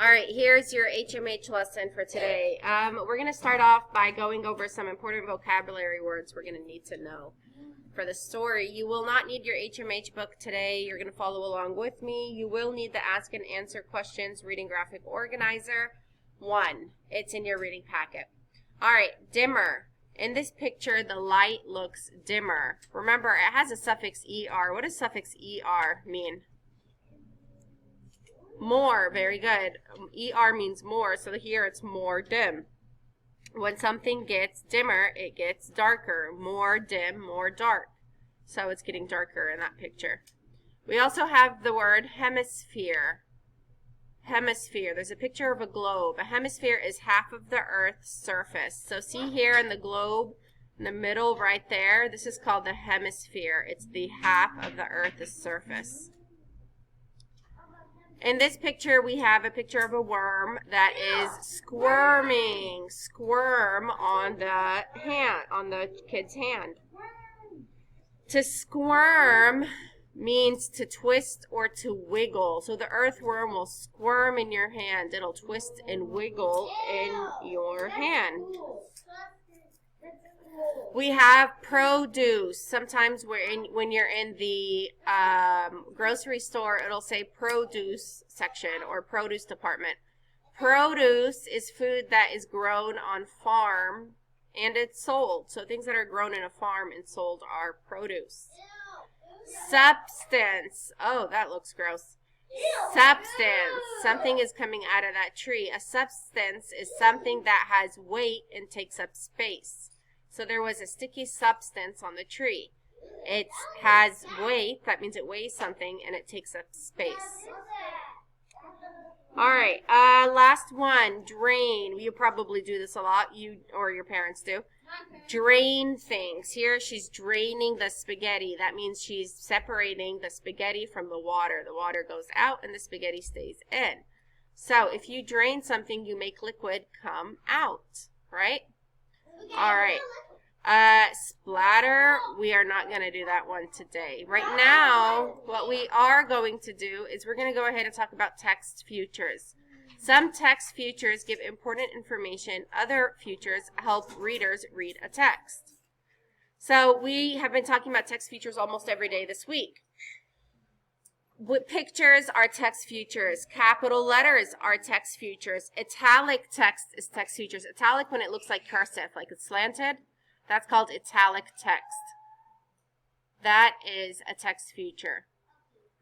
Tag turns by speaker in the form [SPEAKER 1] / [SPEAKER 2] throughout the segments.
[SPEAKER 1] All right, here's your HMH lesson for today. We're going to start off by going over some important vocabulary words we're going to need to know for the story. You will not need your HMH book today. You're going to follow along with me. You will need the Ask and Answer Questions Reading Graphic Organizer 1. It's in your reading packet. All right, dimmer. In this picture, the light looks dimmer. Remember, it has a suffix ER. What does suffix ER mean? More, very good. ER means more, so here it's more dim. When something gets dimmer, it gets darker. More dim, more dark. So it's getting darker in that picture. We also have the word hemisphere. Hemisphere. There's a picture of a globe. A hemisphere is half of the Earth's surface. So see here in the globe, in the middle right there, this is called the hemisphere. It's the half of the Earth's surface. In this picture, we have a picture of a worm that is squirming, squirm on the hand, on the kid's hand. To squirm means to twist or to wiggle. So the earthworm will squirm in your hand. It'll twist and wiggle in your hand. We have produce. Sometimes when you're in the grocery store, it'll say produce section or produce department. Produce is food that is grown on farm and it's sold. So things that are grown in a farm and sold are produce. Substance. Oh, that looks gross. Substance. Something is coming out of that tree. A substance is something that has weight and takes up space. So there was a sticky substance on the tree. It has weight, that means it weighs something, and it takes up space. All right, last one, drain. You probably do this a lot, you or your parents do. Drain things. Here she's draining the spaghetti. That means she's separating the spaghetti from the water. The water goes out and the spaghetti stays in. So if you drain something, you make liquid come out, right? All right. Splatter, we are not going to do that one today. Right now, what we are going to do is we're going to go ahead and talk about text futures. Some text futures give important information. Other futures help readers read a text. So we have been talking about text futures almost every day this week. Pictures are text futures. Capital letters are text futures. Italic text is text futures. Italic when it looks like cursive, like it's slanted. That's called italic text. That is a text future.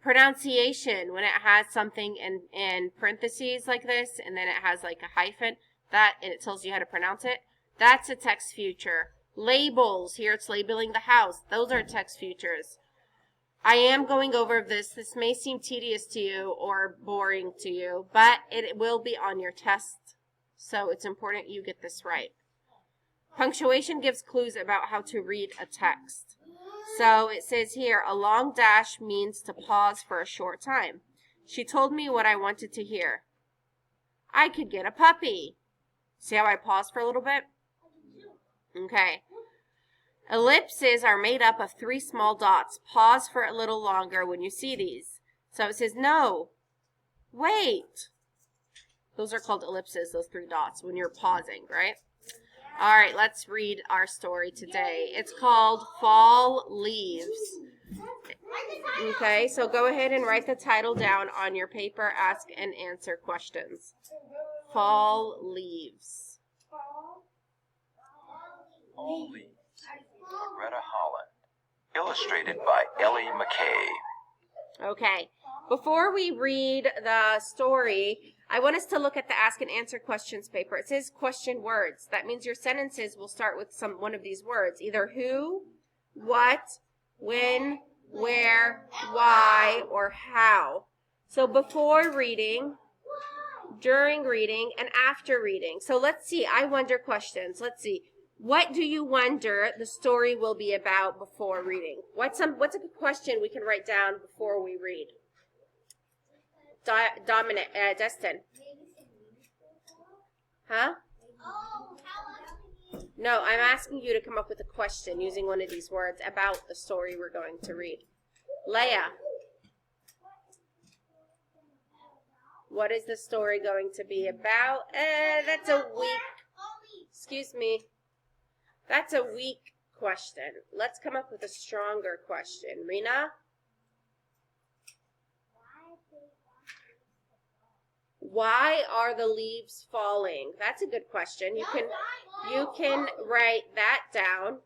[SPEAKER 1] Pronunciation, when it has something in parentheses like this, and then it has like a hyphen, and it tells you how to pronounce it, that's a text future. Labels, here it's labeling the house. Those are text futures. I am going over this. This may seem tedious to you or boring to you, but it will be on your test, so it's important you get this right. Punctuation gives clues about how to read a text. So it says here, a long dash means to pause for a short time. She told me what I wanted to hear. I could get a puppy. See how I paused for a little bit? Okay. Ellipses are made up of 3 small dots. Pause for a little longer when you see these. So it says, no, wait. Those are called ellipses, those 3 dots, when you're pausing, right? All right, let's read our story today. It's called Fall Leaves. Okay, so go ahead and write the title down on your paper. Ask and answer questions. Fall Leaves.
[SPEAKER 2] Fall Leaves by Greta Holland. Illustrated by Ellie McKay.
[SPEAKER 1] Okay, before we read the story, I want us to look at the ask and answer questions paper. It says question words. That means your sentences will start with one of these words, either who, what, when, where, why, or how. So before reading, during reading, and after reading. So let's see, I wonder questions. Let's see. What do you wonder the story will be about before reading? What's a good question we can write down before we read? Destin. Huh? No, I'm asking you to come up with a question using one of these words about the story we're going to read. Leah. What is the story going to be about? That's a weak, excuse me. That's a weak question. Let's come up with a stronger question. Rena? Why are the leaves falling? That's a good question. You can write that down.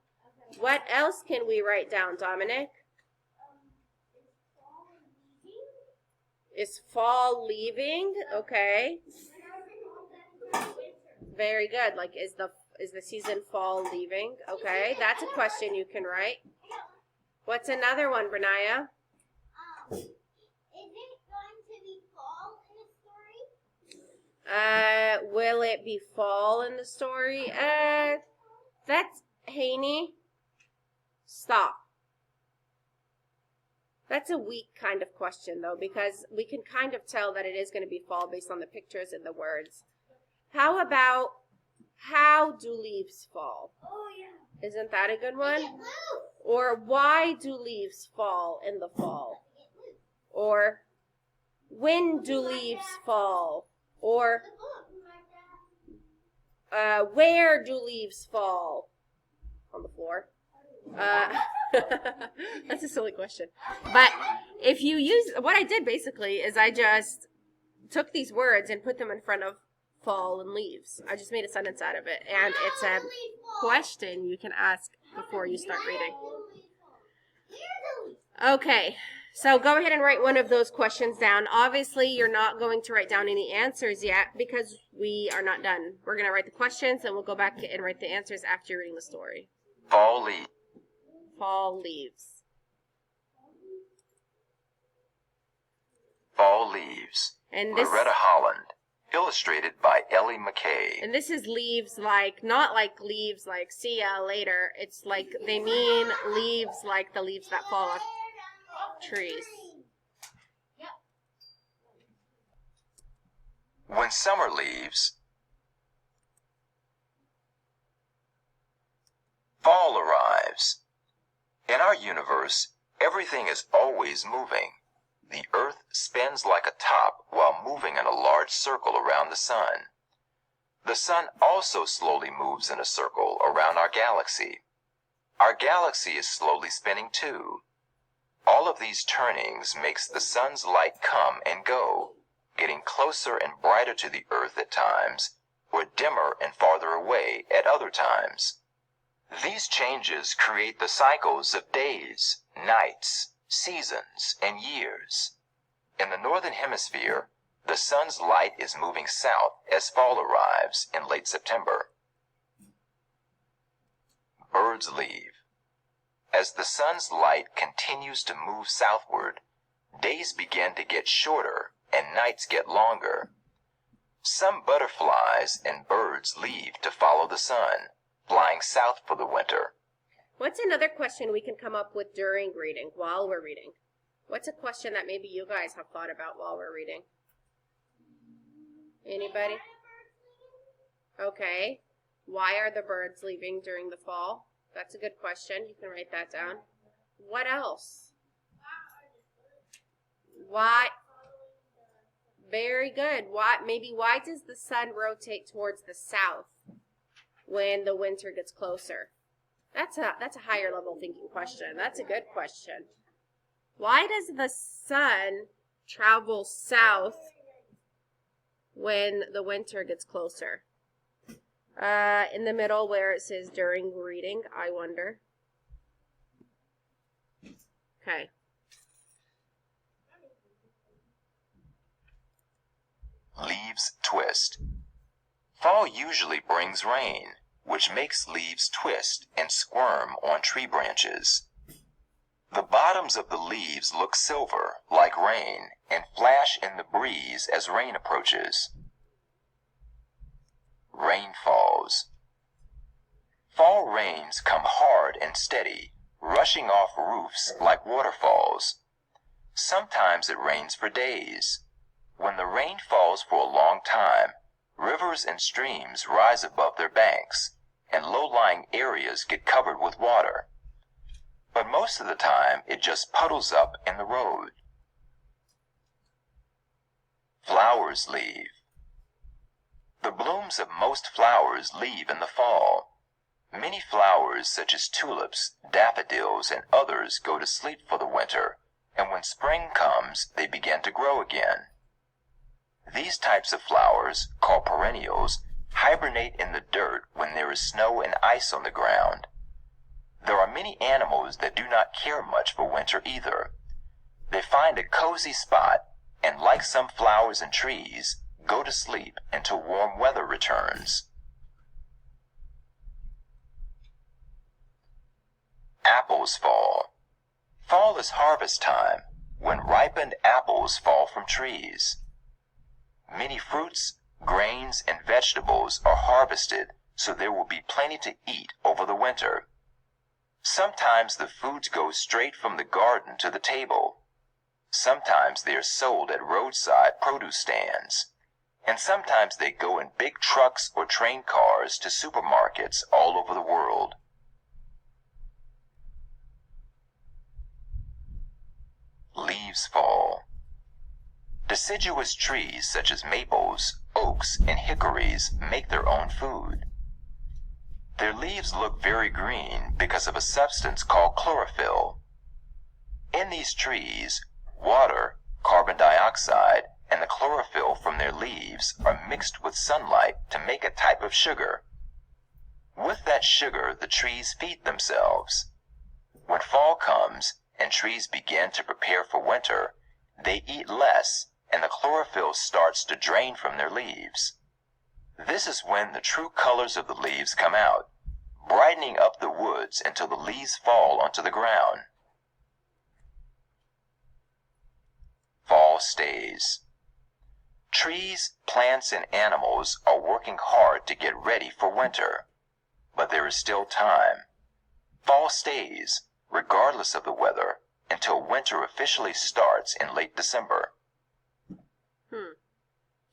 [SPEAKER 1] What else can we write down, Dominic? Is fall leaving? Okay. Very good. Like, is the season fall leaving? Okay, that's a question you can write. What's another one, Brenaya?
[SPEAKER 3] Is it going to be fall in the story?
[SPEAKER 1] Will it be fall in the story? That's Haney. Stop. That's a weak kind of question, though, because we can kind of tell that it is going to be fall based on the pictures and the words. How about, how do leaves fall?
[SPEAKER 3] Oh, yeah.
[SPEAKER 1] Isn't that a good one? Or why do leaves fall in the fall? Or when do leaves fall? Or where do leaves fall? On the floor. That's a silly question. But if you use, what I did basically is I just took these words and put them in front of fall and leaves. I just made a sentence out of it. And it's a question you can ask before you start reading. Okay, so go ahead and write one of those questions down. Obviously, you're not going to write down any answers yet because we are not done. We're going to write the questions and we'll go back and write the answers after you're reading the story.
[SPEAKER 2] Fall leaves.
[SPEAKER 1] Fall leaves.
[SPEAKER 2] Fall Leaves.
[SPEAKER 1] And this,
[SPEAKER 2] Loretta Holland. Illustrated by Ellie McKay.
[SPEAKER 1] and this is leaves like, not like leaves like see ya later. It's like they mean leaves like the leaves that fall off trees.
[SPEAKER 2] When summer leaves, fall arrives. In our universe, everything is always moving. The Earth spins like a top while moving in a large circle around the sun. The sun also slowly moves in a circle around our galaxy. Our galaxy is slowly spinning too. All of these turnings makes the sun's light come and go, getting closer and brighter to the Earth at times, or dimmer and farther away at other times. These changes create the cycles of days, nights, seasons, and years. In the northern hemisphere, the sun's light is moving south as fall arrives in late September. Birds leave. As the sun's light continues to move southward, days begin to get shorter and nights get longer. Some butterflies and birds leave to follow the sun, flying south for the winter.
[SPEAKER 1] What's another question we can come up with during reading, while we're reading? What's a question that maybe you guys have thought about while we're reading? Anybody? Okay. Why are the birds leaving during the fall? That's a good question. You can write that down. What else? Why? Very good. Why does the sun rotate towards the south when the winter gets closer? That's a higher level thinking question. That's a good question. Why does the sun travel south when the winter gets closer? In the middle where it says during reading, I wonder. Okay.
[SPEAKER 2] Leaves twist. Fall usually brings rain, which makes leaves twist and squirm on tree branches. The bottoms of the leaves look silver, like rain, and flash in the breeze as rain approaches. Rain falls. Fall rains come hard and steady, rushing off roofs like waterfalls. Sometimes it rains for days. When the rain falls for a long time, rivers and streams rise above their banks, and low-lying areas get covered with water. But most of the time, it just puddles up in the road. Flowers leave. The blooms of most flowers leave in the fall. Many flowers such as tulips, daffodils, and others go to sleep for the winter, and when spring comes, they begin to grow again. These types of flowers, called perennials, hibernate in the dirt when there is snow and ice on the ground. There are many animals that do not care much for winter either. They find a cozy spot and, like some flowers and trees, go to sleep until warm weather returns. Apples fall. Fall is harvest time, when ripened apples fall from trees. Many fruits, grains, and vegetables are harvested, so there will be plenty to eat over the winter. Sometimes the foods go straight from the garden to the table. Sometimes they are sold at roadside produce stands. And sometimes they go in big trucks or train cars to supermarkets all over the world. Leaves fall. Deciduous trees such as maples, oaks, and hickories make their own food. Their leaves look very green because of a substance called chlorophyll. In these trees, water, carbon dioxide, and the chlorophyll from their leaves are mixed with sunlight to make a type of sugar. With that sugar, the trees feed themselves. When fall comes and trees begin to prepare for winter, they eat less and the chlorophyll starts to drain from their leaves. This is when the true colors of the leaves come out, brightening up the woods until the leaves fall onto the ground. Fall stays. Trees, plants, and animals are working hard to get ready for winter, but there is still time. Fall stays, regardless of the weather, until winter officially starts in late December.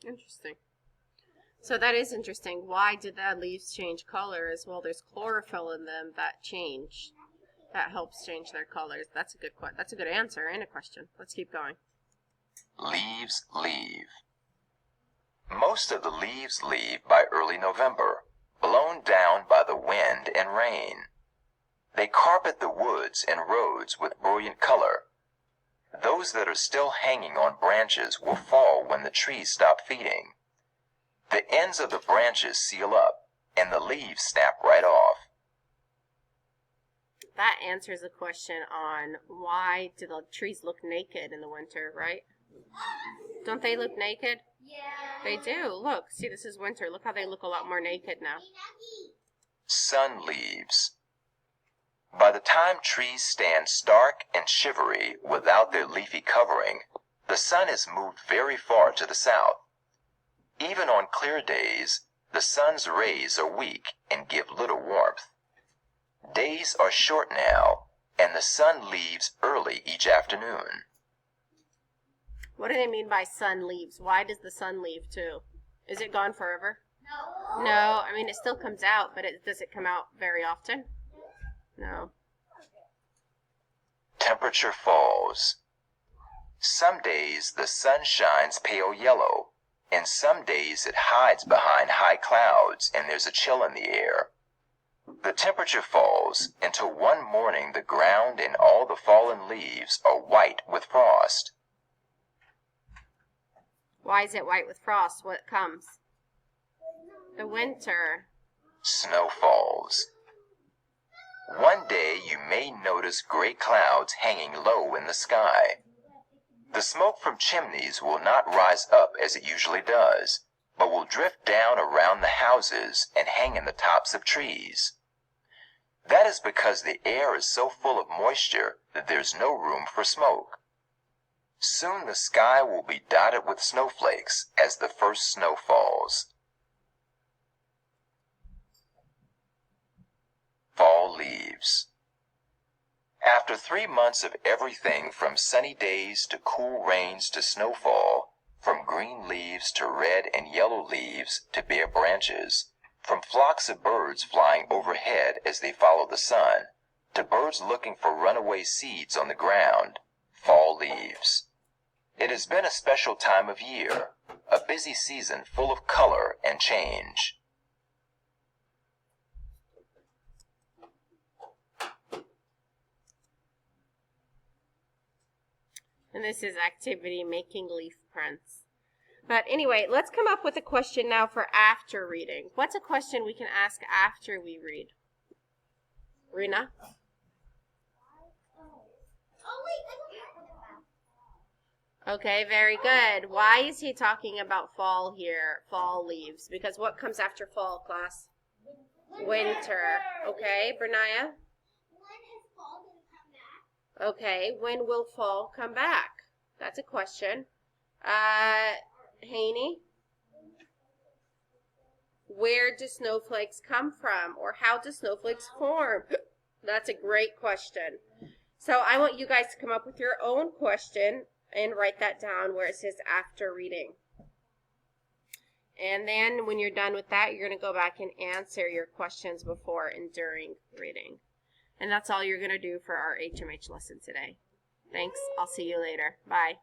[SPEAKER 1] Interesting. So that is interesting. Why did the leaves change color as well? There's chlorophyll in them that helps change their colors. That's a good answer and a question. Let's keep going.
[SPEAKER 2] Leaves leave. Most of the leaves leave by early November, blown down by the wind and rain. They carpet the woods and roads with brilliant color. Those that are still hanging on branches will fall when the trees stop feeding. The ends of the branches seal up, and the leaves snap right off.
[SPEAKER 1] That answers a question on why do the trees look naked in the winter, right? Don't they look naked?
[SPEAKER 3] Yeah.
[SPEAKER 1] They do. Look, see, this is winter. Look how they look a lot more naked now.
[SPEAKER 2] Sun leaves. By the time trees stand stark and shivery without their leafy covering, the sun has moved very far to the south. Even on clear days, the sun's rays are weak and give little warmth. Days are short now, and the sun leaves early each afternoon.
[SPEAKER 1] What do they mean by sun leaves? Why does the sun leave too? Is it gone forever? No, I mean it still comes out, but does it come out very often? No.
[SPEAKER 2] Temperature falls. Some days the sun shines pale yellow, and some days it hides behind high clouds and there's a chill in the air. The temperature falls until one morning the ground and all the fallen leaves are white with frost.
[SPEAKER 1] Why is it white with frost? What comes? The winter.
[SPEAKER 2] Snow falls. One day you may notice gray clouds hanging low in the sky. The smoke from chimneys will not rise up as it usually does, but will drift down around the houses and hang in the tops of trees. That is because the air is so full of moisture that there's no room for smoke. Soon the sky will be dotted with snowflakes as the first snow falls. Fall leaves. After 3 months of everything from sunny days to cool rains to snowfall, from green leaves to red and yellow leaves to bare branches, from flocks of birds flying overhead as they follow the sun, to birds looking for runaway seeds on the ground, fall leaves. It has been a special time of year, A busy season full of color and change.
[SPEAKER 1] And this is activity making leaf prints. But anyway, let's come up with a question now for after reading. What's a question we can ask after we read? Rena?
[SPEAKER 3] Oh wait, that's what you're talking about.
[SPEAKER 1] Okay, very good. Why is he talking about fall here? Fall leaves. Because what comes after fall, class? Winter. Okay, Bernaya?
[SPEAKER 3] When is fall gonna come back?
[SPEAKER 1] Okay, when will fall come back? That's a question. Haney? Where do snowflakes come from? Or how do snowflakes form? That's a great question. So I want you guys to come up with your own question and write that down where it says after reading. And then when you're done with that, you're going to go back and answer your questions before and during reading. And that's all you're going to do for our HMH lesson today. Thanks. I'll see you later. Bye.